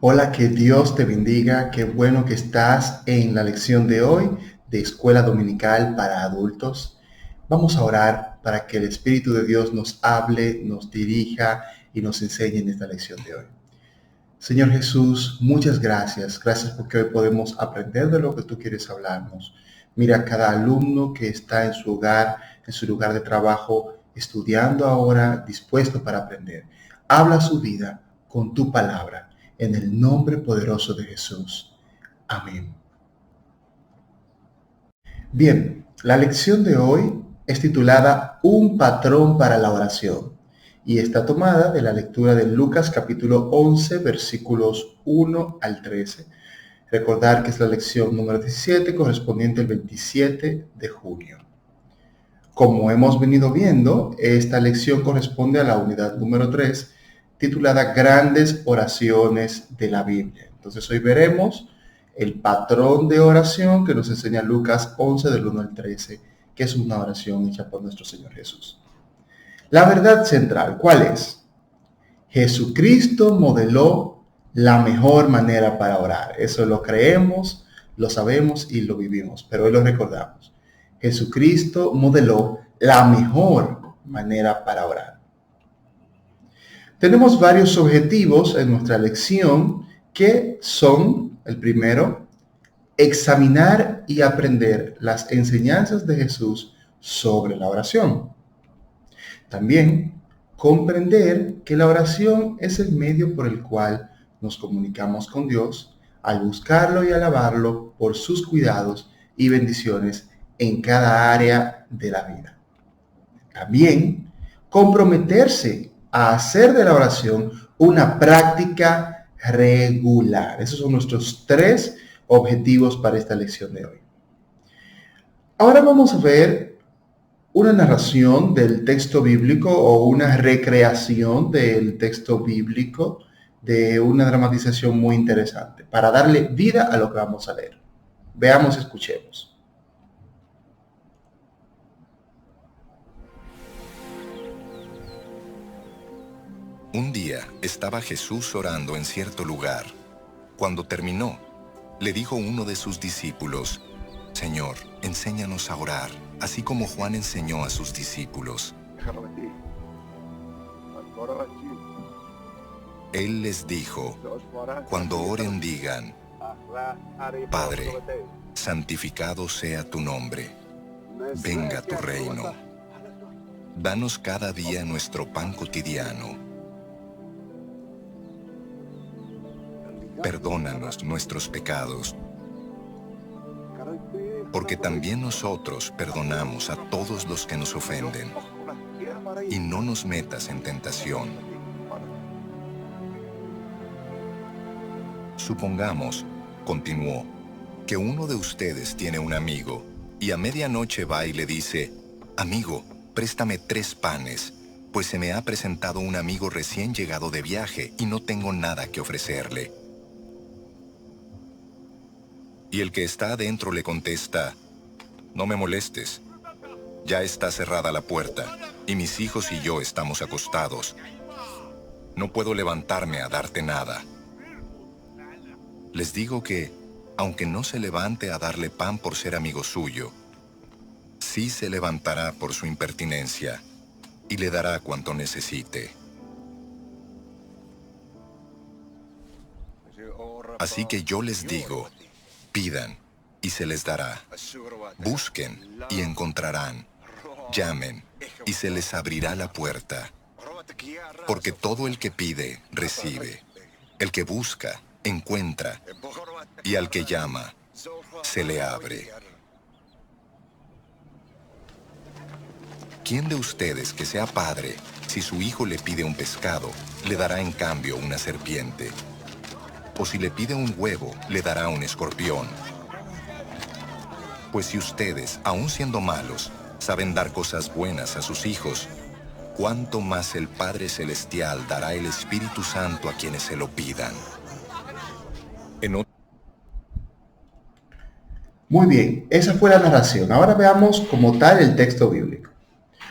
Hola, que Dios te bendiga. Qué bueno que estás en la lección de hoy de Escuela Dominical para Adultos. Vamos a orar para que el Espíritu de Dios nos hable, nos dirija y nos enseñe en esta lección de hoy. Señor Jesús, muchas gracias. Gracias porque hoy podemos aprender de lo que tú quieres hablarnos. Mira a cada alumno que está en su hogar, en su lugar de trabajo, estudiando ahora, dispuesto para aprender. Habla su vida con tu palabra, en el nombre poderoso de Jesús. Amén. Bien, la lección de hoy es titulada Un patrón para la oración y está tomada de la lectura de Lucas capítulo 11 versículos 1 al 13. Recordar que es la lección número 17 correspondiente al 27 de junio. Como hemos venido viendo, esta lección corresponde a la unidad número 3 titulada Grandes oraciones de la Biblia. Entonces hoy veremos el patrón de oración que nos enseña Lucas 11 del 1 al 13, que es una oración hecha por nuestro Señor Jesús. La verdad central, ¿cuál es? Jesucristo modeló la mejor manera para orar. Eso lo creemos, lo sabemos y lo vivimos, pero hoy lo recordamos. Jesucristo modeló la mejor manera para orar. Tenemos varios objetivos en nuestra lección que son, el primero, examinar y aprender las enseñanzas de Jesús sobre la oración. También, comprender que la oración es el medio por el cual nos comunicamos con Dios al buscarlo y alabarlo por sus cuidados y bendiciones en cada área de la vida. También, comprometerse a hacer de la oración una práctica regular. Esos son nuestros 3 objetivos para esta lección de hoy. Ahora vamos a ver una narración del texto bíblico o una recreación del texto bíblico de una dramatización muy interesante para darle vida a lo que vamos a leer. Veamos, escuchemos. Un día estaba Jesús orando en cierto lugar. Cuando terminó, le dijo uno de sus discípulos: Señor, enséñanos a orar, así como Juan enseñó a sus discípulos. Él les dijo: cuando oren digan: Padre, santificado sea tu nombre, venga tu reino. Danos cada día nuestro pan cotidiano. Perdónanos nuestros pecados, porque también nosotros perdonamos a todos los que nos ofenden. Y no nos metas en tentación. Supongamos, continuó, que uno de ustedes tiene un amigo, y a medianoche va y le dice: Amigo, préstame 3 panes, pues se me ha presentado un amigo recién llegado de viaje y no tengo nada que ofrecerle. Y el que está adentro le contesta: No me molestes, ya está cerrada la puerta, y mis hijos y yo estamos acostados. No puedo levantarme a darte nada. Les digo que, aunque no se levante a darle pan por ser amigo suyo, sí se levantará por su impertinencia y le dará cuanto necesite. Así que yo les digo: pidan y se les dará. Busquen y encontrarán. Llamen y se les abrirá la puerta. Porque todo el que pide, recibe. El que busca, encuentra. Y al que llama, se le abre. ¿Quién de ustedes que sea padre, si su hijo le pide un pescado, le dará en cambio una serpiente? O si le pide un huevo, le dará un escorpión? Pues si ustedes, aun siendo malos, saben dar cosas buenas a sus hijos, ¿cuánto más el Padre Celestial dará el Espíritu Santo a quienes se lo pidan? Muy bien, esa fue la narración. Ahora veamos como tal el texto bíblico.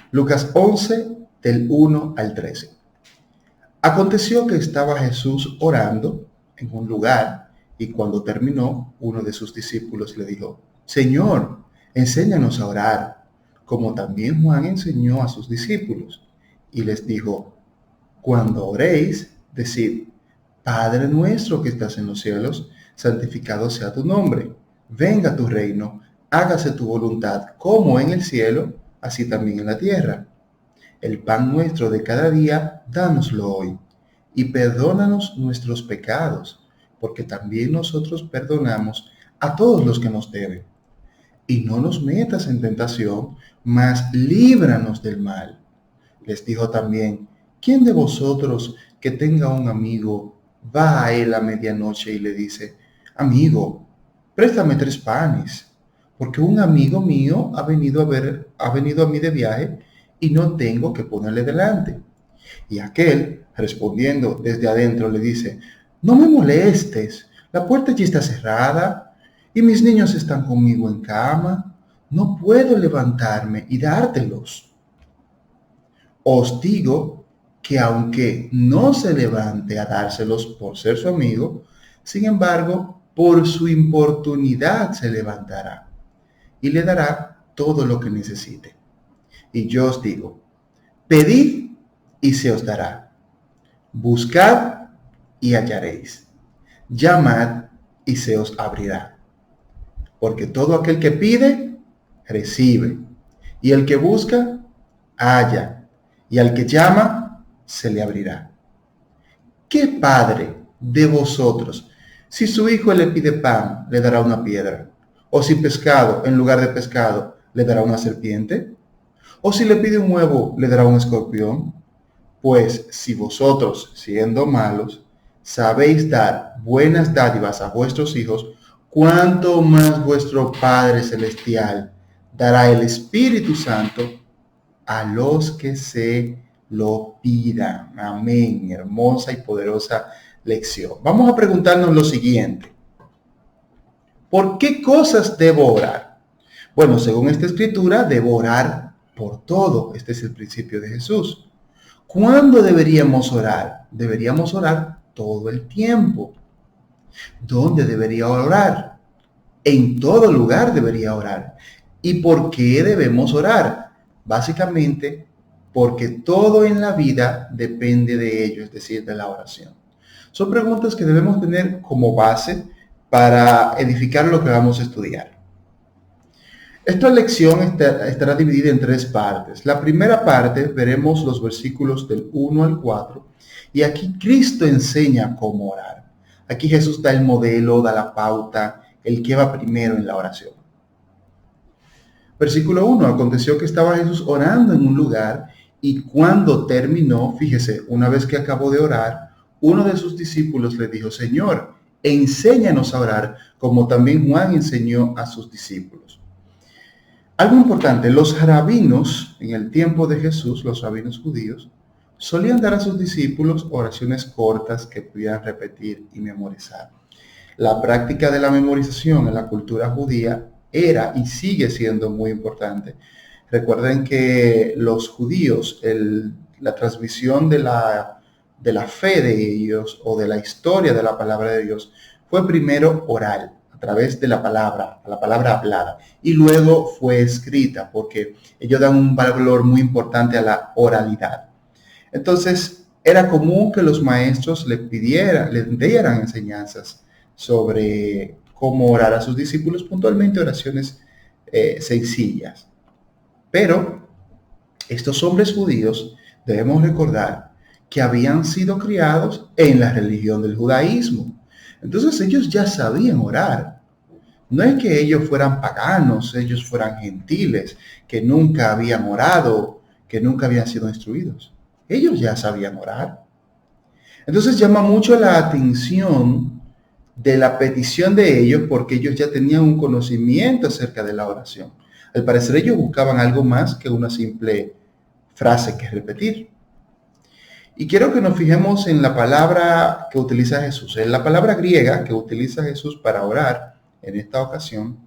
Lucas 11, del 1 al 13. Aconteció que estaba Jesús orando en un lugar y cuando terminó, uno de sus discípulos le dijo, Señor, enséñanos a orar, como también Juan enseñó a sus discípulos. Y les dijo, cuando oréis, decid, Padre nuestro que estás en los cielos, santificado sea tu nombre. Venga tu reino, hágase tu voluntad, como en el cielo, así también en la tierra. El pan nuestro de cada día, dánoslo hoy. Y perdónanos nuestros pecados, porque también nosotros perdonamos a todos los que nos deben. Y no nos metas en tentación, mas líbranos del mal. Les dijo también, ¿quién de vosotros que tenga un amigo va a él a medianoche y le dice, amigo, préstame 3 panes, porque un amigo mío ha venido a mí de viaje y no tengo que ponerle delante? Y aquel, respondiendo desde adentro, le dice, no me molestes, la puerta ya está cerrada y mis niños están conmigo en cama, no puedo levantarme y dártelos. Os digo que aunque no se levante a dárselos por ser su amigo, sin embargo, por su importunidad se levantará y le dará todo lo que necesite. Y yo os digo, pedid y se os dará, buscad y hallaréis, llamad y se os abrirá. Porque todo aquel que pide, recibe, y el que busca, halla, y al que llama, se le abrirá. ¿Qué padre de vosotros, si su hijo le pide pan, le dará una piedra? ¿O si pescado, en lugar de pescado, le dará una serpiente? ¿O si le pide un huevo, le dará un escorpión? Pues si vosotros, siendo malos, sabéis dar buenas dádivas a vuestros hijos, ¿cuánto más vuestro Padre Celestial dará el Espíritu Santo a los que se lo pidan? Amén. Hermosa y poderosa lección. Vamos a preguntarnos lo siguiente. ¿Por qué cosas debo orar? Bueno, según esta escritura, debo orar por todo. Este es el principio de Jesús. ¿Cuándo deberíamos orar? Deberíamos orar todo el tiempo. ¿Dónde debería orar? En todo lugar debería orar. ¿Y por qué debemos orar? Básicamente, porque todo en la vida depende de ello, es decir, de la oración. Son preguntas que debemos tener como base para edificar lo que vamos a estudiar. Esta lección estará dividida en 3 partes. La primera parte veremos los versículos del 1 al 4 y aquí Cristo enseña cómo orar. Aquí Jesús da el modelo, da la pauta, el que va primero en la oración. Versículo 1. Aconteció que estaba Jesús orando en un lugar y cuando terminó, fíjese, una vez que acabó de orar, uno de sus discípulos le dijo, Señor, enséñanos a orar como también Juan enseñó a sus discípulos. Algo importante, los rabinos en el tiempo de Jesús, los rabinos judíos, solían dar a sus discípulos oraciones cortas que pudieran repetir y memorizar. La práctica de la memorización en la cultura judía era y sigue siendo muy importante. Recuerden que los judíos, la transmisión de la fe de ellos o de la historia de la palabra de Dios fue primero oral, a través de la palabra hablada, y luego fue escrita, porque ellos dan un valor muy importante a la oralidad. Entonces, era común que los maestros les dieran enseñanzas sobre cómo orar a sus discípulos, puntualmente oraciones sencillas. Pero estos hombres judíos, debemos recordar que habían sido criados en la religión del judaísmo. Entonces ellos ya sabían orar. No es que ellos fueran paganos, ellos fueran gentiles, que nunca habían orado, que nunca habían sido instruidos. Ellos ya sabían orar. Entonces llama mucho la atención de la petición de ellos porque ellos ya tenían un conocimiento acerca de la oración. Al parecer ellos buscaban algo más que una simple frase que repetir. Y quiero que nos fijemos en la palabra que utiliza Jesús. En la palabra griega que utiliza Jesús para orar en esta ocasión,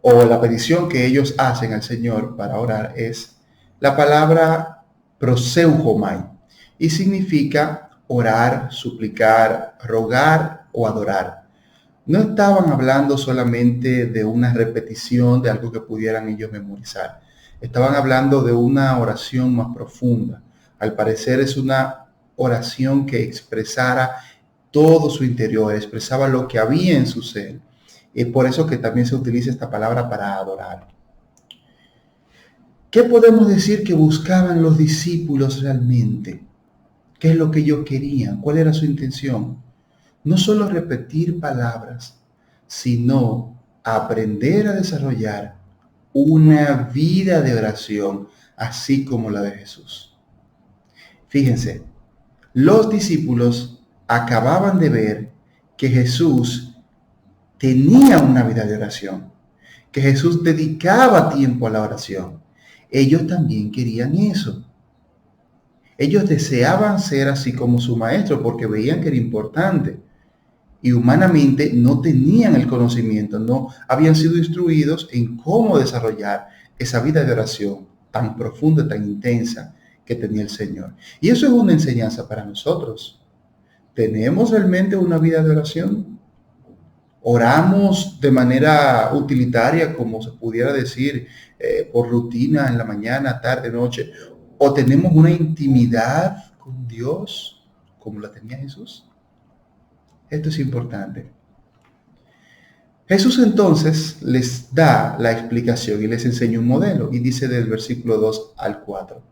o la petición que ellos hacen al Señor para orar, es la palabra proseuchomai, y significa orar, suplicar, rogar o adorar. No estaban hablando solamente de una repetición de algo que pudieran ellos memorizar. Estaban hablando de una oración más profunda. Al parecer es una oración que expresara todo su interior, expresaba lo que había en su ser. Es por eso que también se utiliza esta palabra para adorar. ¿Qué podemos decir que buscaban los discípulos realmente? ¿Qué es lo que ellos querían? ¿Cuál era su intención? No solo repetir palabras, sino aprender a desarrollar una vida de oración, así como la de Jesús. Fíjense, los discípulos acababan de ver que Jesús tenía una vida de oración, que Jesús dedicaba tiempo a la oración. Ellos también querían eso. Ellos deseaban ser así como su maestro porque veían que era importante. Y humanamente no tenían el conocimiento, no habían sido instruidos en cómo desarrollar esa vida de oración tan profunda, tan intensa que tenía el Señor. Y eso es una enseñanza para nosotros. ¿Tenemos realmente una vida de oración? ¿Oramos de manera utilitaria, como se pudiera decir, por rutina en la mañana, tarde, noche? ¿O tenemos una intimidad con Dios como la tenía Jesús? Esto es importante. Jesús entonces les da la explicación y les enseña un modelo y dice del versículo 2 al 4.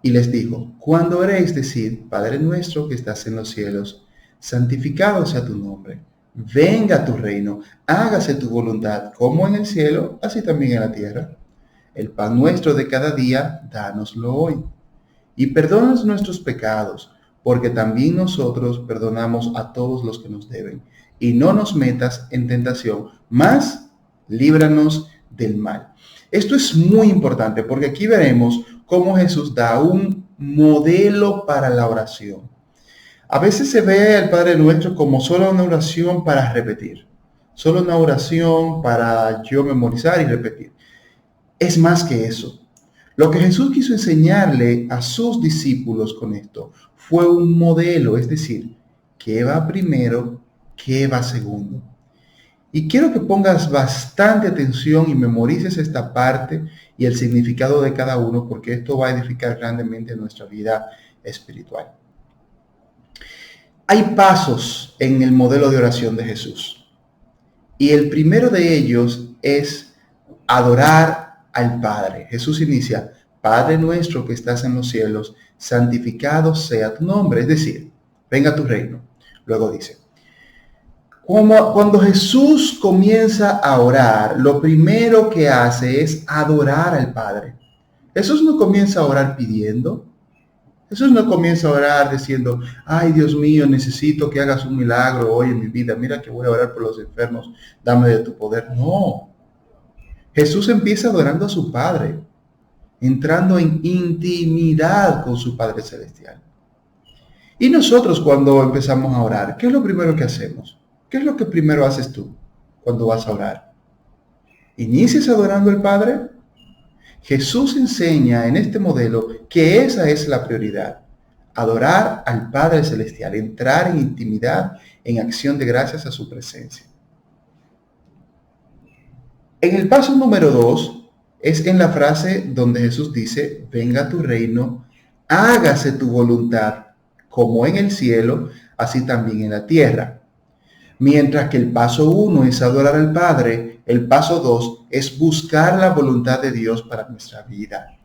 Y les dijo, cuando oréis, decid, Padre nuestro que estás en los cielos, santificado sea tu nombre, venga tu reino, hágase tu voluntad, como en el cielo, así también en la tierra. El pan nuestro de cada día, dánoslo hoy. Y perdónanos nuestros pecados, porque también nosotros perdonamos a todos los que nos deben. Y no nos metas en tentación, mas líbranos del mal. Esto es muy importante porque aquí veremos cómo Jesús da un modelo para la oración. A veces se ve al Padre Nuestro como solo una oración para repetir, solo una oración para yo memorizar y repetir. Es más que eso. Lo que Jesús quiso enseñarle a sus discípulos con esto fue un modelo, es decir, qué va primero, qué va segundo. Y quiero que pongas bastante atención y memorices esta parte y el significado de cada uno, porque esto va a edificar grandemente nuestra vida espiritual. Hay pasos en el modelo de oración de Jesús. Y el primero de ellos es adorar al Padre. Jesús inicia, Padre nuestro que estás en los cielos, santificado sea tu nombre, es decir, venga tu reino. Luego dice, cuando Jesús comienza a orar, lo primero que hace es adorar al Padre. Jesús no comienza a orar pidiendo. Jesús no comienza a orar diciendo, ay Dios mío, necesito que hagas un milagro hoy en mi vida. Mira que voy a orar por los enfermos, dame de tu poder. No. Jesús empieza adorando a su Padre, entrando en intimidad con su Padre Celestial. Y nosotros cuando empezamos a orar, ¿qué es lo primero que hacemos? ¿Qué es lo que primero haces tú cuando vas a orar? ¿Inicias adorando al Padre? Jesús enseña en este modelo que esa es la prioridad. Adorar al Padre Celestial, entrar en intimidad, en acción de gracias a su presencia. En el paso número 2 es en la frase donde Jesús dice, venga tu reino, hágase tu voluntad, como en el cielo, así también en la tierra. Mientras que el paso 1 es adorar al Padre, el paso 2 es buscar la voluntad de Dios para nuestra vida.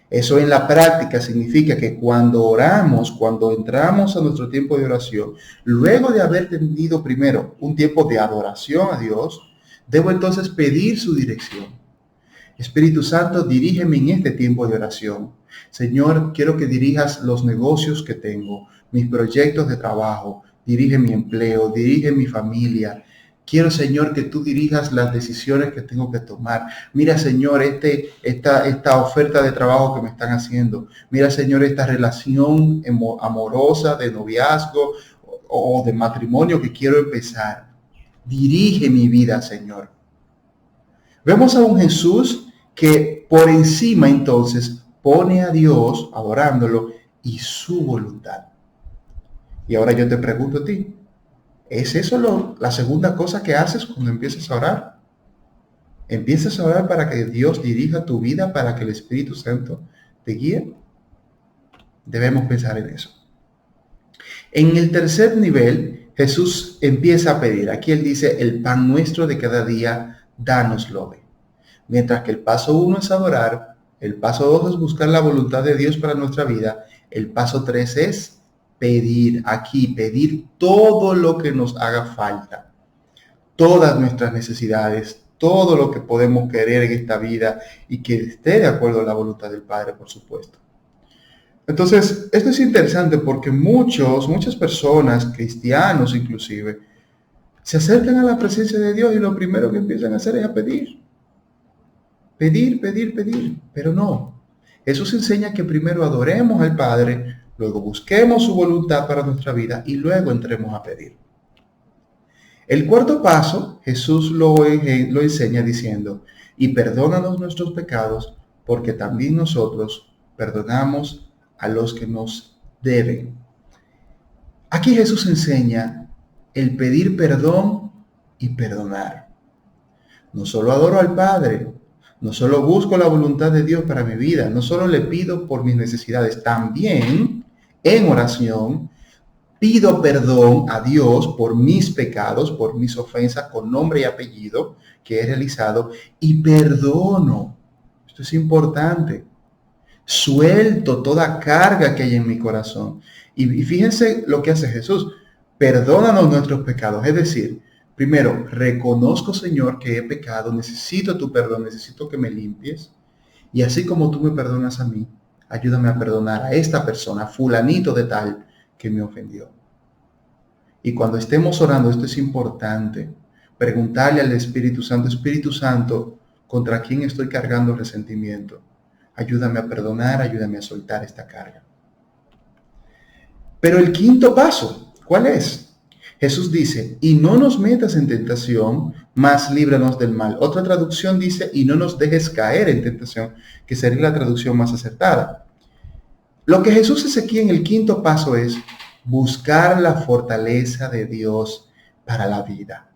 Eso en la práctica significa que cuando oramos, cuando entramos a nuestro tiempo de oración, luego de haber tenido primero un tiempo de adoración a Dios, debo entonces pedir su dirección. Espíritu Santo, dirígeme en este tiempo de oración. Señor, quiero que dirijas los negocios que tengo, mis proyectos de trabajo, dirige mi empleo, dirige mi familia. Quiero, Señor, que tú dirijas las decisiones que tengo que tomar. Mira, Señor, esta oferta de trabajo que me están haciendo. Mira, Señor, esta relación amorosa de noviazgo o de matrimonio que quiero empezar. Dirige mi vida, Señor. Vemos a un Jesús que por encima entonces pone a Dios, adorándolo, y su voluntad. Y ahora yo te pregunto a ti, ¿es eso la segunda cosa que haces cuando empiezas a orar? ¿Empiezas a orar para que Dios dirija tu vida, para que el Espíritu Santo te guíe? Debemos pensar en eso. En el tercer nivel, Jesús empieza a pedir. Aquí él dice, el pan nuestro de cada día, dánoslo hoy. Mientras que el paso 1 es adorar, el paso 2 es buscar la voluntad de Dios para nuestra vida, el paso 3 es pedir aquí, pedir todo lo que nos haga falta, todas nuestras necesidades, todo lo que podemos querer en esta vida y que esté de acuerdo a la voluntad del Padre, por supuesto. Entonces, esto es interesante porque muchas personas, cristianos inclusive, se acercan a la presencia de Dios y lo primero que empiezan a hacer es a pedir. Pedir, pedir, pedir, pero no. Jesús enseña que primero adoremos al Padre, luego busquemos su voluntad para nuestra vida y luego entremos a pedir. El cuarto paso, Jesús lo enseña diciendo, y perdónanos nuestros pecados, porque también nosotros perdonamos a los que nos deben. Aquí Jesús enseña el pedir perdón y perdonar. No solo adoro al Padre, no solo busco la voluntad de Dios para mi vida, no solo le pido por mis necesidades, también en oración pido perdón a Dios por mis pecados, por mis ofensas con nombre y apellido que he realizado y perdono. Esto es importante. Suelto toda carga que hay en mi corazón. Y fíjense lo que hace Jesús. Perdónanos nuestros pecados. Es decir, primero, reconozco, Señor, que he pecado, necesito tu perdón, necesito que me limpies. Y así como tú me perdonas a mí, ayúdame a perdonar a esta persona, fulanito de tal, que me ofendió. Y cuando estemos orando, esto es importante, preguntarle al Espíritu Santo, ¿contra quién estoy cargando resentimiento? Ayúdame a perdonar, ayúdame a soltar esta carga. Pero el quinto paso, ¿cuál es? Jesús dice, y no nos metas en tentación, mas líbranos del mal. Otra traducción dice, y no nos dejes caer en tentación, que sería la traducción más acertada. Lo que Jesús hace aquí en el quinto paso es buscar la fortaleza de Dios para la vida.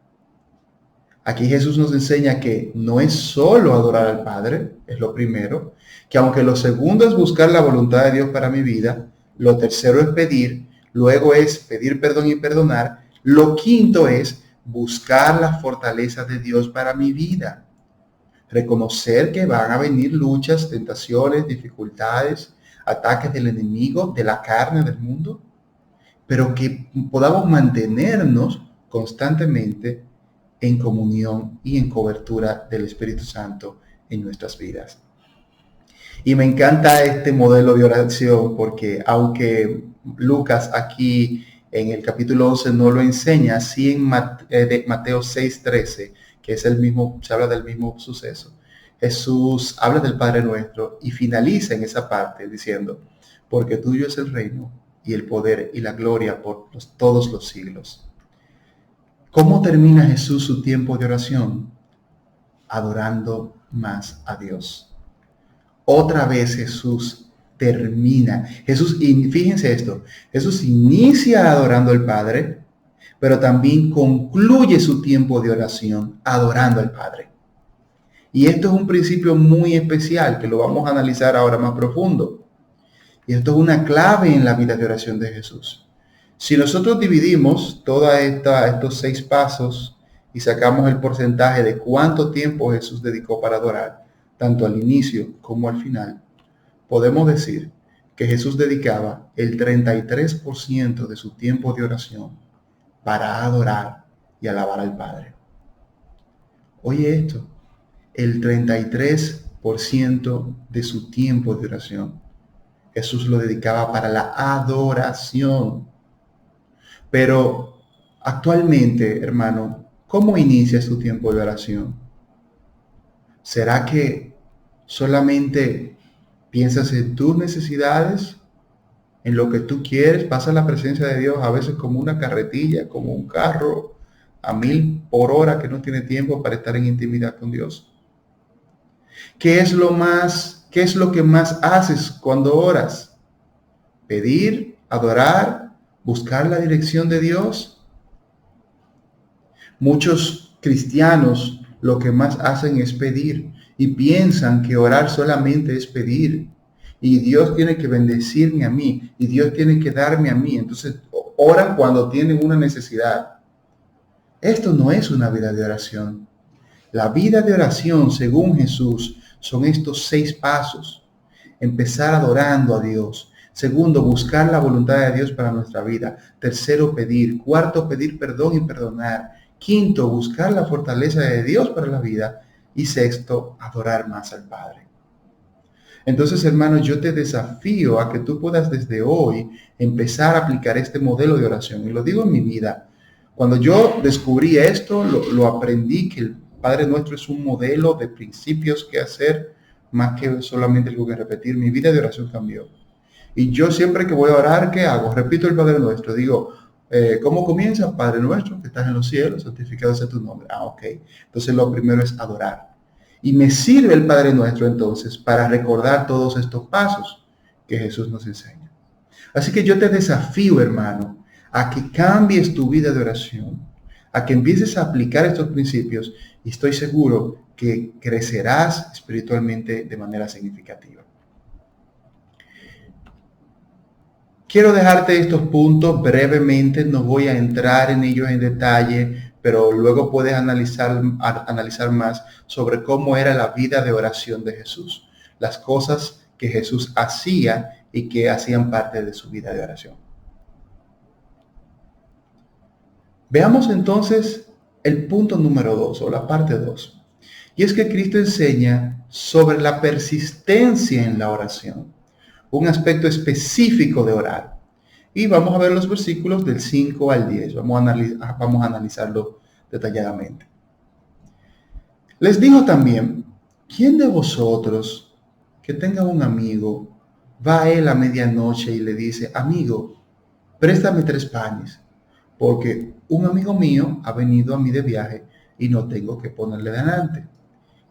Aquí Jesús nos enseña que no es solo adorar al Padre, es lo primero, que aunque lo segundo es buscar la voluntad de Dios para mi vida, lo tercero es pedir, luego es pedir perdón y perdonar, lo quinto es buscar la fortaleza de Dios para mi vida. Reconocer que van a venir luchas, tentaciones, dificultades, ataques del enemigo, de la carne, del mundo, pero que podamos mantenernos constantemente en comunión y en cobertura del Espíritu Santo en nuestras vidas. Y me encanta este modelo de oración porque aunque Lucas aquí en el capítulo 11 no lo enseña, sí en Mateo 6:13, que es se habla del mismo suceso. Jesús habla del Padre Nuestro y finaliza en esa parte diciendo, porque tuyo es el reino y el poder y la gloria por todos los siglos. ¿Cómo termina Jesús su tiempo de oración? Adorando más a Dios. Otra vez Jesús termina. Fíjense esto, Jesús inicia adorando al Padre, pero también concluye su tiempo de oración adorando al Padre. Y esto es un principio muy especial que lo vamos a analizar ahora más profundo. Y esto es una clave en la vida de oración de Jesús. Si nosotros dividimos todos estos 6 pasos y sacamos el porcentaje de cuánto tiempo Jesús dedicó para adorar, tanto al inicio como al final, podemos decir que Jesús dedicaba el 33% de su tiempo de oración para adorar y alabar al Padre. Oye esto, el 33% de su tiempo de oración Jesús lo dedicaba para la adoración. Pero actualmente, hermano, ¿cómo inicias tu tiempo de oración? ¿Será que solamente piensas en tus necesidades, en lo que tú quieres? Pasas la presencia de Dios a veces como una carretilla, como un carro a 1000 por hora que no tiene tiempo para estar en intimidad con Dios. ¿Qué es lo que más haces cuando oras? pedir, adorar, buscar la dirección de Dios. Muchos cristianos lo que más hacen es pedir y piensan que orar solamente es pedir. Y Dios tiene que bendecirme a mí y Dios tiene que darme a mí. Entonces oran cuando tienen una necesidad. Esto no es una vida de oración. La vida de oración, según Jesús, son estos 6 pasos. Empezar adorando a Dios. Segundo, buscar la voluntad de Dios para nuestra vida. Tercero, pedir. Cuarto, pedir perdón y perdonar. Quinto, buscar la fortaleza de Dios para la vida. Y sexto, adorar más al Padre. Entonces, hermanos, yo te desafío a que tú puedas desde hoy empezar a aplicar este modelo de oración. Y lo digo en mi vida. Cuando yo descubrí esto, lo aprendí, que el Padre Nuestro es un modelo de principios que hacer, más que solamente algo que repetir. Mi vida de oración cambió. Y yo siempre que voy a orar, ¿qué hago? Repito el Padre Nuestro. Digo, ¿cómo comienza? Padre Nuestro, que estás en los cielos, santificado sea tu nombre. Ok. Entonces lo primero es adorar. Y me sirve el Padre Nuestro entonces para recordar todos estos pasos que Jesús nos enseña. Así que yo te desafío, hermano, a que cambies tu vida de oración, a que empieces a aplicar estos principios y estoy seguro que crecerás espiritualmente de manera significativa. Quiero dejarte estos puntos brevemente, no voy a entrar en ellos en detalle, pero luego puedes analizar más sobre cómo era la vida de oración de Jesús, las cosas que Jesús hacía y que hacían parte de su vida de oración. Veamos entonces el punto número 2 o la parte 2. Y es que Cristo enseña sobre la persistencia en la oración, un aspecto específico de orar. Y vamos a ver los versículos del 5 al 10. Vamos a analizarlo detalladamente. Les dijo también, ¿quién de vosotros que tenga un amigo va a él a medianoche y le dice, amigo, préstame 3 panes, porque un amigo mío ha venido a mí de viaje y no tengo que ponerle delante?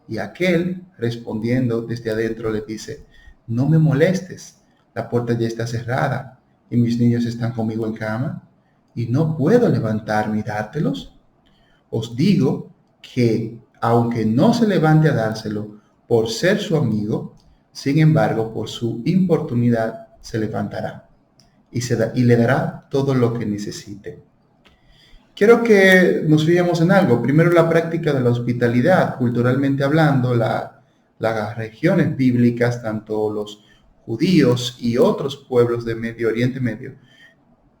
Y aquel, respondiendo desde adentro, le dice, no me molestes, la puerta ya está cerrada y mis niños están conmigo en cama y no puedo levantarme y dártelos. Os digo que, aunque no se levante a dárselo por ser su amigo, sin embargo, por su importunidad se levantará y le dará todo lo que necesite. Quiero que nos fijemos en algo. Primero, la práctica de la hospitalidad. Culturalmente hablando, las regiones bíblicas, tanto los judíos y otros pueblos de Oriente Medio,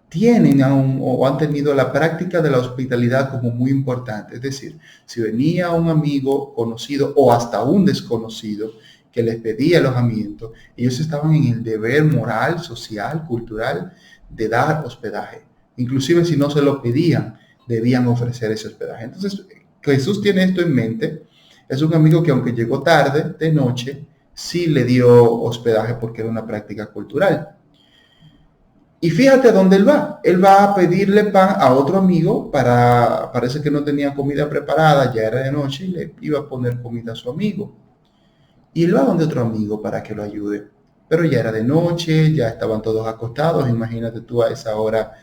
tienen o han tenido la práctica de la hospitalidad como muy importante. Es decir, si venía un amigo conocido o hasta un desconocido que les pedía alojamiento, ellos estaban en el deber moral, social, cultural de dar hospedaje. Inclusive si no se lo pedían, debían ofrecer ese hospedaje. Entonces, Jesús tiene esto en mente. Es un amigo que, aunque llegó tarde, de noche, sí le dio hospedaje porque era una práctica cultural. Y fíjate dónde él va. Él va a pedirle pan a otro amigo parece que no tenía comida preparada, ya era de noche y le iba a poner comida a su amigo. Y él va donde otro amigo para que lo ayude. Pero ya era de noche, ya estaban todos acostados. Imagínate tú, a esa hora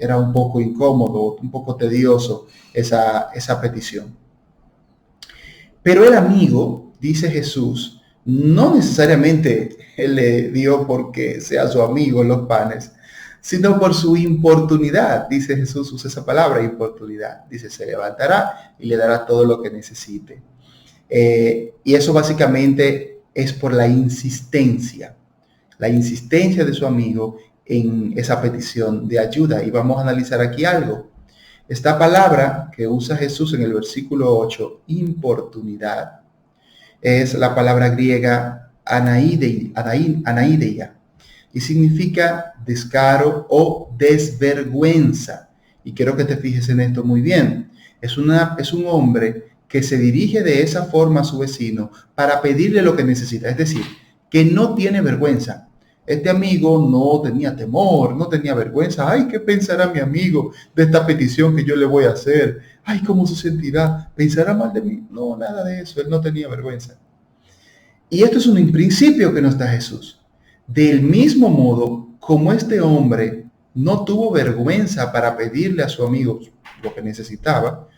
era un poco incómodo, un poco tedioso esa petición. Pero el amigo, dice Jesús, no necesariamente él le dio porque sea su amigo los panes, sino por su importunidad. Dice Jesús, usa esa palabra, importunidad. Dice, se levantará y le dará todo lo que necesite. Y eso básicamente es por la insistencia de su amigo en esa petición de ayuda. Y vamos a analizar aquí algo. Esta palabra que usa Jesús en el versículo 8, importunidad, es la palabra griega anaideia, y significa descaro o desvergüenza. Y quiero que te fijes en esto muy bien. Es un hombre que se dirige de esa forma a su vecino para pedirle lo que necesita. Es decir, que no tiene vergüenza. Este amigo no tenía temor, no tenía vergüenza. Ay, ¿qué pensará mi amigo de esta petición que yo le voy a hacer? Ay, ¿cómo se sentirá? ¿Pensará mal de mí? No, nada de eso. Él no tenía vergüenza. Y esto es un principio que nos da Jesús. Del mismo modo, como este hombre no tuvo vergüenza para pedirle a su amigo lo que necesitaba,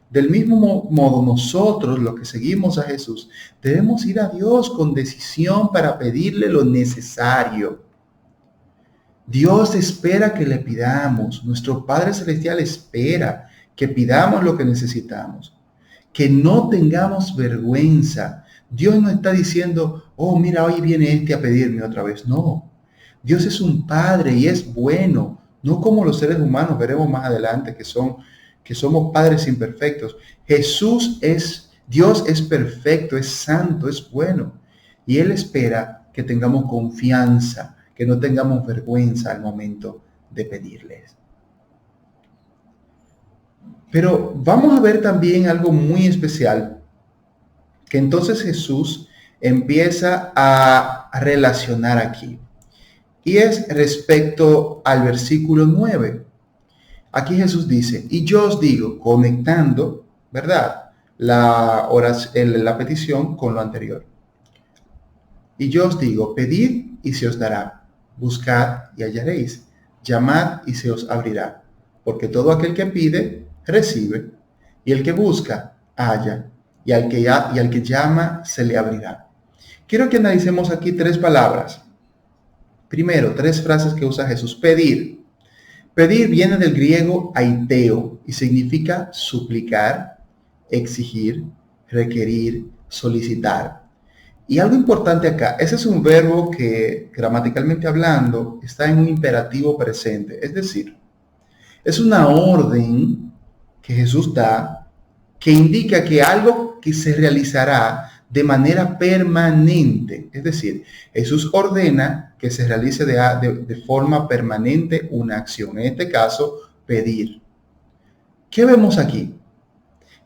del mismo modo nosotros, los que seguimos a Jesús, debemos ir a Dios con decisión para pedirle lo necesario. Dios espera que le pidamos, nuestro Padre Celestial espera que pidamos lo que necesitamos, que no tengamos vergüenza. Dios no está diciendo, oh, mira, hoy viene este a pedirme otra vez. No, Dios es un Padre y es bueno, no como los seres humanos, veremos más adelante que somos padres imperfectos. Dios es perfecto, es santo, es bueno. Y Él espera que tengamos confianza, que no tengamos vergüenza al momento de pedirles. Pero vamos a ver también algo muy especial, que entonces Jesús empieza a relacionar aquí. Y es respecto al versículo 9. Aquí Jesús dice, y yo os digo, conectando, ¿verdad? La petición con lo anterior. Y yo os digo, pedid y se os dará, buscad y hallaréis, llamad y se os abrirá, porque todo aquel que pide, recibe, y el que busca, halla, y al que llama, se le abrirá. Quiero que analicemos aquí 3 palabras. Primero, 3 frases que usa Jesús. Pedir. Pedir viene del griego aiteo y significa suplicar, exigir, requerir, solicitar. Y algo importante acá, ese es un verbo que gramaticalmente hablando está en un imperativo presente. Es decir, es una orden que Jesús da que indica que algo que se realizará de manera permanente. Es decir, Jesús ordena que se realice de forma permanente una acción. En este caso, pedir. ¿Qué vemos aquí?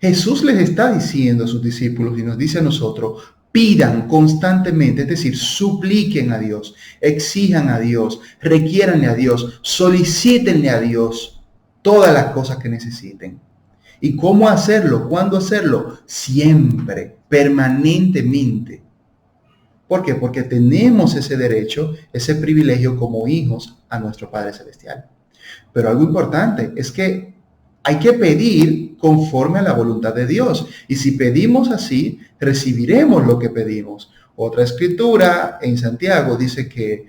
Jesús les está diciendo a sus discípulos y nos dice a nosotros, pidan constantemente, es decir, supliquen a Dios, exijan a Dios, requieranle a Dios, solicítenle a Dios todas las cosas que necesiten. ¿Y cómo hacerlo? ¿Cuándo hacerlo? Siempre, permanentemente. ¿Por qué? Porque tenemos ese derecho, ese privilegio como hijos a nuestro Padre Celestial. Pero algo importante es que hay que pedir conforme a la voluntad de Dios. Y si pedimos así, recibiremos lo que pedimos. Otra escritura en Santiago dice que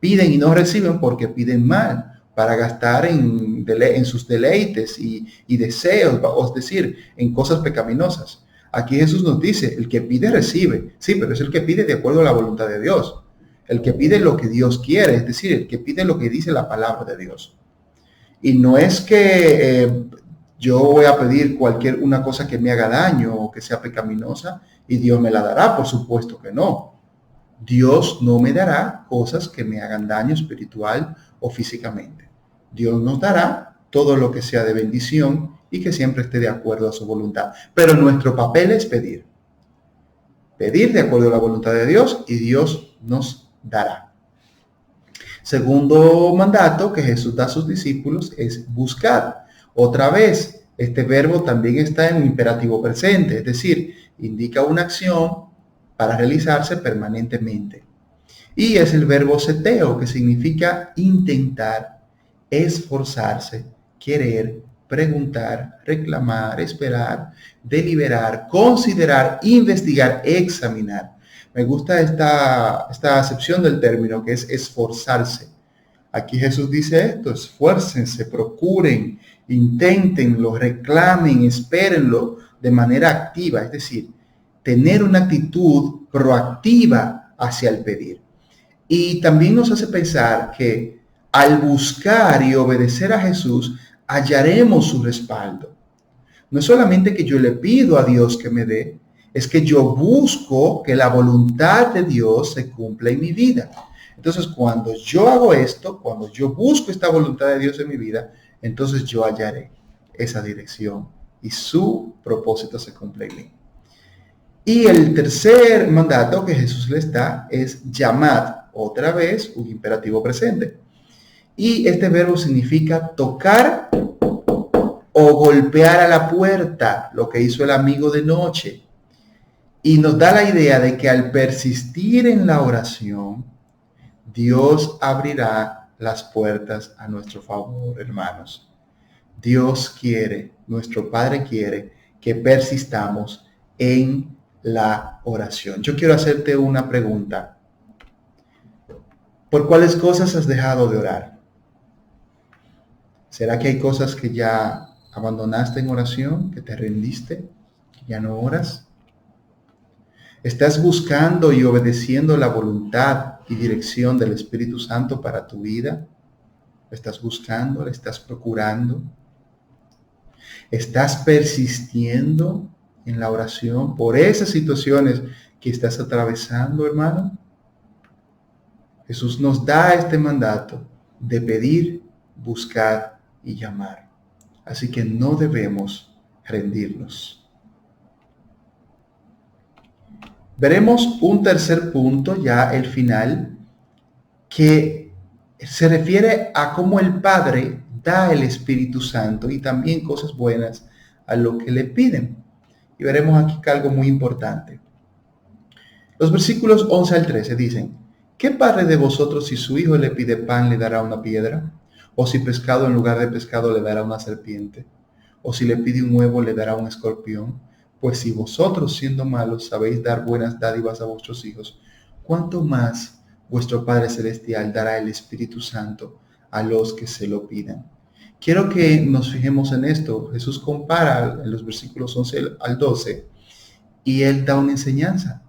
piden y no reciben porque piden mal, para gastar en sus deleites y deseos, es decir, en cosas pecaminosas. Aquí Jesús nos dice, el que pide recibe. Sí, pero es el que pide de acuerdo a la voluntad de Dios. El que pide lo que Dios quiere, es decir, el que pide lo que dice la palabra de Dios. Y no es que yo voy a pedir una cosa que me haga daño o que sea pecaminosa y Dios me la dará, por supuesto que no. Dios no me dará cosas que me hagan daño espiritual o físicamente. Dios nos dará todo lo que sea de bendición y que siempre esté de acuerdo a su voluntad. Pero nuestro papel es pedir. Pedir de acuerdo a la voluntad de Dios y Dios nos dará. Segundo mandato que Jesús da a sus discípulos es buscar. Otra vez, este verbo también está en un imperativo presente, es decir, indica una acción para realizarse permanentemente. Y es el verbo seteo, que significa intentar, esforzarse, querer, preguntar, reclamar, esperar, deliberar, considerar, investigar, examinar. Me gusta esta acepción del término, que es esforzarse. Aquí Jesús dice esto, esfuércense, procuren, inténtenlo, reclamen, espérenlo de manera activa, es decir, tener una actitud proactiva hacia el pedir. Y también nos hace pensar que al buscar y obedecer a Jesús, hallaremos su respaldo. No es solamente que yo le pido a Dios que me dé, es que yo busco que la voluntad de Dios se cumpla en mi vida. Entonces, cuando yo hago esto, cuando yo busco esta voluntad de Dios en mi vida, entonces yo hallaré esa dirección y su propósito se cumple en mí. Y el tercer mandato que Jesús les da es llamad, otra vez un imperativo presente. Y este verbo significa tocar o golpear a la puerta, lo que hizo el amigo de noche. Y nos da la idea de que al persistir en la oración, Dios abrirá las puertas a nuestro favor, hermanos. Dios quiere, nuestro Padre quiere que persistamos en la oración. Yo quiero hacerte una pregunta. ¿Por cuáles cosas has dejado de orar? ¿Será que hay cosas que ya abandonaste en oración, que te rendiste, que ya no oras? ¿Estás buscando y obedeciendo la voluntad y dirección del Espíritu Santo para tu vida? ¿La estás buscando? ¿La estás procurando? ¿Estás persistiendo en la oración por esas situaciones que estás atravesando, hermano? Jesús nos da este mandato de pedir, buscar y llamar. Así que no debemos rendirnos. Veremos un tercer punto, ya el final, que se refiere a cómo el Padre da el Espíritu Santo y también cosas buenas a lo que le piden. Y veremos aquí algo muy importante. Los versículos 11 al 13 dicen: ¿qué padre de vosotros, si su hijo le pide pan, le dará una piedra? ¿O si pescado en lugar de pescado le dará una serpiente? ¿O si le pide un huevo le dará un escorpión? Pues si vosotros, siendo malos, sabéis dar buenas dádivas a vuestros hijos, ¿cuánto más vuestro Padre Celestial dará el Espíritu Santo a los que se lo pidan? Quiero que nos fijemos en esto. Jesús compara en los versículos 11 al 12 y Él da una enseñanza.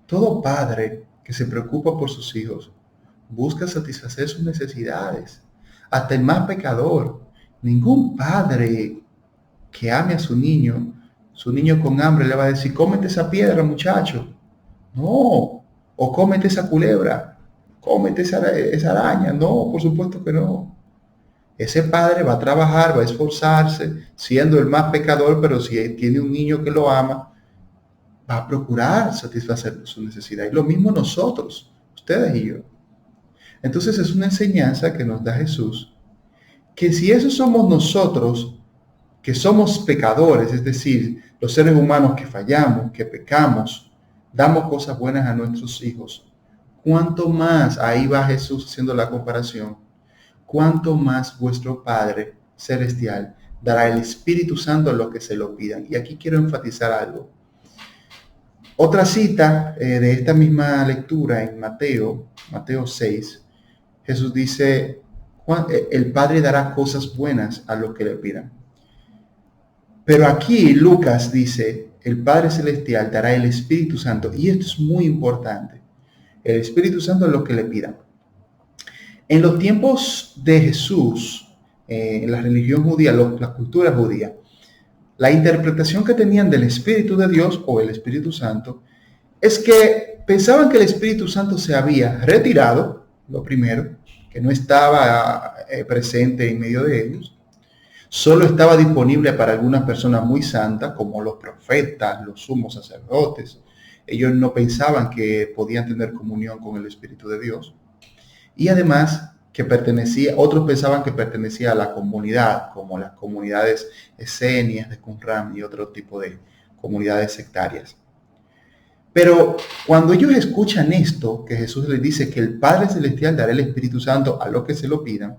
Todo padre que se preocupa por sus hijos busca satisfacer sus necesidades. Hasta el más pecador. Ningún padre que ame a su niño con hambre le va a decir: cómete esa piedra, muchacho. No. O cómete esa culebra. Cómete esa araña. No, por supuesto que no. Ese padre va a trabajar, va a esforzarse, siendo el más pecador, pero si tiene un niño que lo ama, va a procurar satisfacer su necesidad. Y lo mismo nosotros, ustedes y yo. Entonces es una enseñanza que nos da Jesús, que si esos somos nosotros, que somos pecadores, es decir, los seres humanos que fallamos, que pecamos, damos cosas buenas a nuestros hijos, ¿cuánto más? Ahí va Jesús haciendo la comparación. ¿Cuánto más vuestro Padre Celestial dará el Espíritu Santo a los que se lo pidan? Y aquí quiero enfatizar algo. Otra cita de esta misma lectura en Mateo 6, Jesús dice: el Padre dará cosas buenas a los que le pidan. Pero aquí Lucas dice: el Padre Celestial dará el Espíritu Santo. Y esto es muy importante. El Espíritu Santo a los que le pidan. En los tiempos de Jesús, en la religión judía, la cultura judía, la interpretación que tenían del Espíritu de Dios o el Espíritu Santo es que pensaban que el Espíritu Santo se había retirado, lo primero, que no estaba presente en medio de ellos, solo estaba disponible para algunas personas muy santas, como los profetas, los sumos sacerdotes. Ellos no pensaban que podían tener comunión con el Espíritu de Dios. Y además otros pensaban que pertenecía a la comunidad, como las comunidades esenias de Qumran y otro tipo de comunidades sectarias. Pero cuando ellos escuchan esto, que Jesús les dice que el Padre Celestial dará el Espíritu Santo a los que se lo pidan,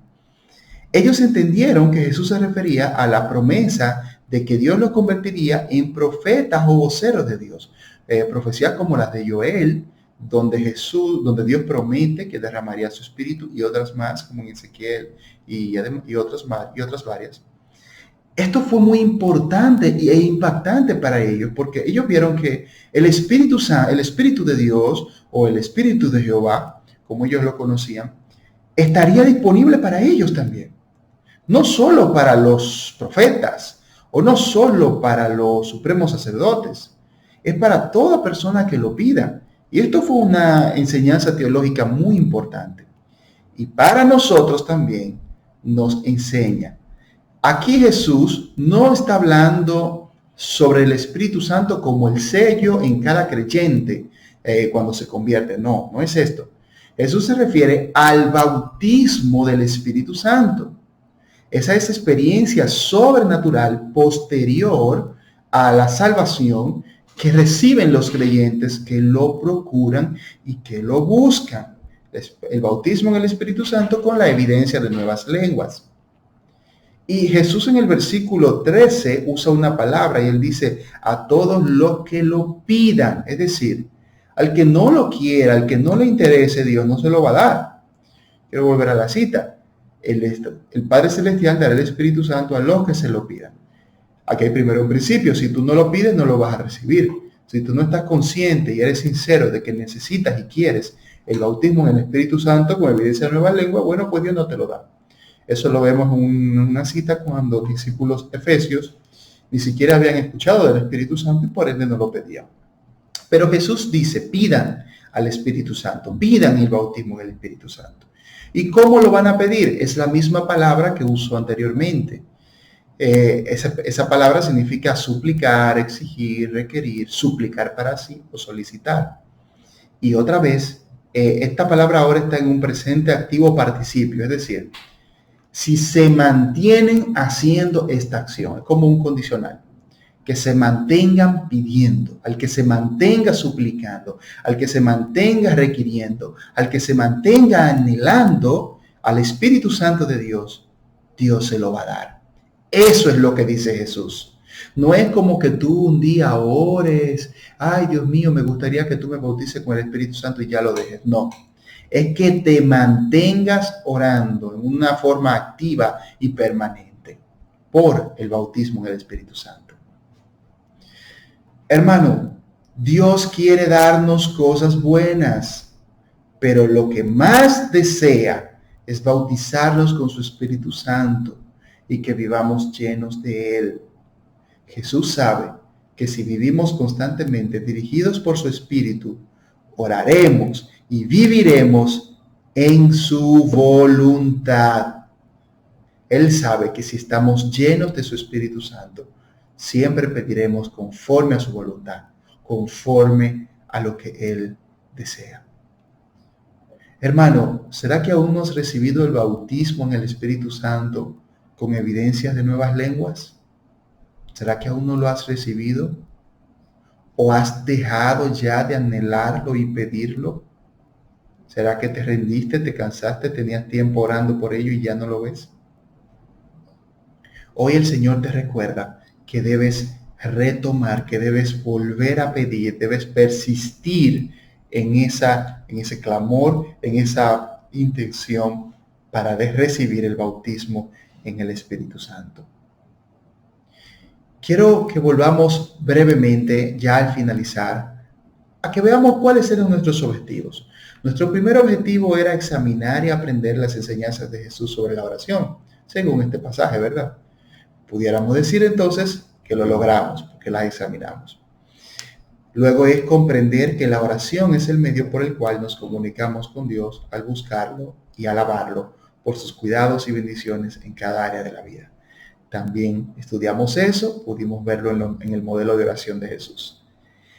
ellos entendieron que Jesús se refería a la promesa de que Dios los convertiría en profetas o voceros de Dios. Profecías como las de Joel, donde Dios promete que derramaría su espíritu, y otras más, como en Ezequiel y otras varias. Esto fue muy importante e impactante para ellos, porque ellos vieron que el Espíritu de Dios, o el Espíritu de Jehová, como ellos lo conocían, estaría disponible para ellos también. No solo para los profetas, o no solo para los supremos sacerdotes, es para toda persona que lo pida. Y esto fue una enseñanza teológica muy importante. Y para nosotros también nos enseña. Aquí Jesús no está hablando sobre el Espíritu Santo como el sello en cada creyente cuando se convierte. No es esto. Jesús se refiere al bautismo del Espíritu Santo. Esa es experiencia sobrenatural posterior a la salvación que reciben los creyentes que lo procuran y que lo buscan. el bautismo en el Espíritu Santo con la evidencia de nuevas lenguas. Y Jesús en el versículo 13 usa una palabra y él dice, a todos los que lo pidan. Es decir, al que no lo quiera, al que no le interese, Dios no se lo va a dar. Quiero volver a la cita. El Padre Celestial dará el Espíritu Santo a los que se lo pidan. Aquí hay primero un principio. Si tú no lo pides, no lo vas a recibir. Si tú no estás consciente y eres sincero de que necesitas y quieres el bautismo en el Espíritu Santo con evidencia de nueva lengua, bueno, pues Dios no te lo da. Eso lo vemos en una cita cuando los discípulos efesios ni siquiera habían escuchado del Espíritu Santo y por ende no lo pedían. Pero Jesús dice, pidan al Espíritu Santo, pidan el bautismo del Espíritu Santo. ¿Y cómo lo van a pedir? Es la misma palabra que usó anteriormente. Esa palabra significa suplicar, exigir, requerir, suplicar para sí o solicitar. Y otra vez, esta palabra ahora está en un presente activo participio, es decir, si se mantienen haciendo esta acción, es como un condicional, que se mantengan pidiendo, al que se mantenga suplicando, al que se mantenga requiriendo, al que se mantenga anhelando al Espíritu Santo de Dios, Dios se lo va a dar. Eso es lo que dice Jesús. No es como que tú un día ores, ay Dios mío, me gustaría que tú me bautices con el Espíritu Santo y ya lo dejes. No. Es que te mantengas orando en una forma activa y permanente por el bautismo en el Espíritu Santo. Hermano, Dios quiere darnos cosas buenas, pero lo que más desea es bautizarnos con su Espíritu Santo y que vivamos llenos de Él. Jesús sabe que si vivimos constantemente dirigidos por su Espíritu, oraremos y viviremos en su voluntad. Él sabe que si estamos llenos de su Espíritu Santo, siempre pediremos conforme a su voluntad, conforme a lo que Él desea. Hermano, ¿será que aún no has recibido el bautismo en el Espíritu Santo con evidencias de nuevas lenguas? ¿Será que aún no lo has recibido? ¿O has dejado ya de anhelarlo y pedirlo? ¿Será que te rendiste, te cansaste, tenías tiempo orando por ello y ya no lo ves? Hoy el Señor te recuerda que debes retomar, que debes volver a pedir, debes persistir en ese clamor, en esa intención para recibir el bautismo en el Espíritu Santo. Quiero que volvamos brevemente, ya al finalizar, a que veamos cuáles eran nuestros objetivos. Nuestro primer objetivo era examinar y aprender las enseñanzas de Jesús sobre la oración, según este pasaje, ¿verdad? Pudiéramos decir entonces que lo logramos, porque las examinamos. Luego es comprender que la oración es el medio por el cual nos comunicamos con Dios al buscarlo y alabarlo por sus cuidados y bendiciones en cada área de la vida. También estudiamos eso, pudimos verlo en el modelo de oración de Jesús.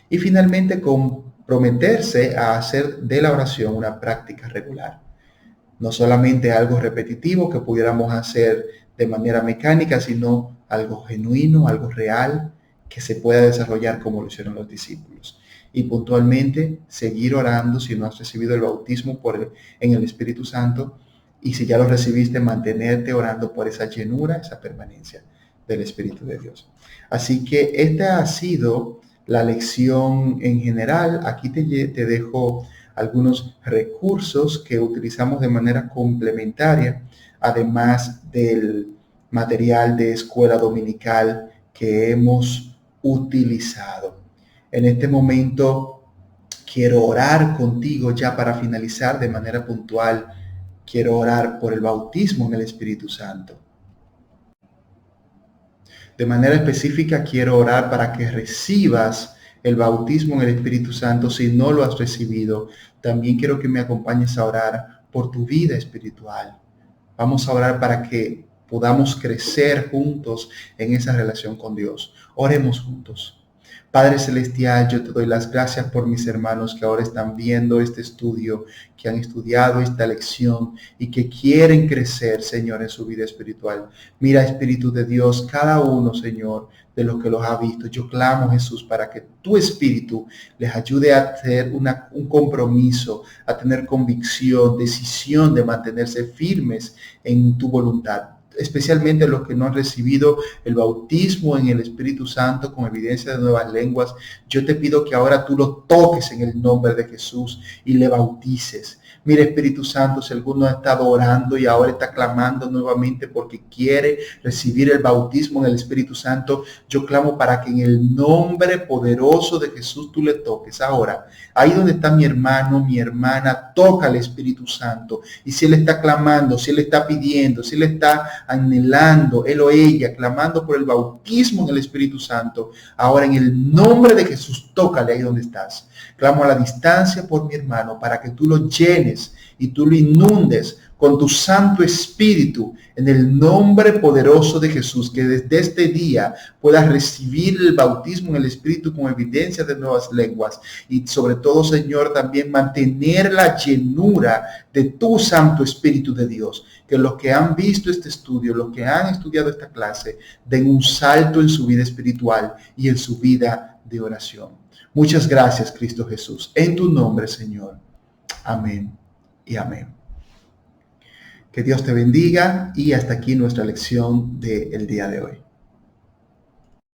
Y finalmente, comprometerse a hacer de la oración una práctica regular. No solamente algo repetitivo que pudiéramos hacer de manera mecánica, sino algo genuino, algo real, que se pueda desarrollar como lo hicieron los discípulos. Y puntualmente seguir orando si no has recibido el bautismo en el Espíritu Santo. Y si ya lo recibiste, mantenerte orando por esa llenura, esa permanencia del Espíritu de Dios. Así que esta ha sido la lección en general. Aquí te dejo algunos recursos que utilizamos de manera complementaria, además del material de escuela dominical que hemos utilizado. En este momento quiero orar contigo ya para finalizar de manera puntual. Quiero orar por el bautismo en el Espíritu Santo. De manera específica quiero orar para que recibas el bautismo en el Espíritu Santo si no lo has recibido. También quiero que me acompañes a orar por tu vida espiritual. Vamos a orar para que podamos crecer juntos en esa relación con Dios. Oremos juntos. Padre Celestial, yo te doy las gracias por mis hermanos que ahora están viendo este estudio, que han estudiado esta lección y que quieren crecer, Señor, en su vida espiritual. Mira, Espíritu de Dios, cada uno, Señor, de los que los ha visto. Yo clamo, Jesús, para que tu Espíritu les ayude a hacer un compromiso, a tener convicción, decisión de mantenerse firmes en tu voluntad. Especialmente los que no han recibido el bautismo en el Espíritu Santo con evidencia de nuevas lenguas, yo te pido que ahora tú lo toques en el nombre de Jesús y le bautices. Mira, Espíritu Santo, si alguno ha estado orando y ahora está clamando nuevamente porque quiere recibir el bautismo en el Espíritu Santo, yo clamo para que en el nombre poderoso de Jesús tú le toques ahora. Ahí donde está mi hermano, mi hermana, toca al Espíritu Santo. Y si él está clamando, si él está pidiendo, si él está anhelando, él o ella, clamando por el bautismo en el Espíritu Santo, ahora en el nombre de Jesús, tócale ahí donde estás. Clamo a la distancia por mi hermano para que tú lo llenes y tú lo inundes con tu Santo Espíritu en el nombre poderoso de Jesús, que desde este día puedas recibir el bautismo en el Espíritu con evidencia de nuevas lenguas y sobre todo, Señor, también mantener la llenura de tu Santo Espíritu de Dios. Que los que han visto este estudio, los que han estudiado esta clase, den un salto en su vida espiritual y en su vida de oración. Muchas gracias, Cristo Jesús. En tu nombre, Señor. Amén y amén. Que Dios te bendiga y hasta aquí nuestra lección del día de hoy.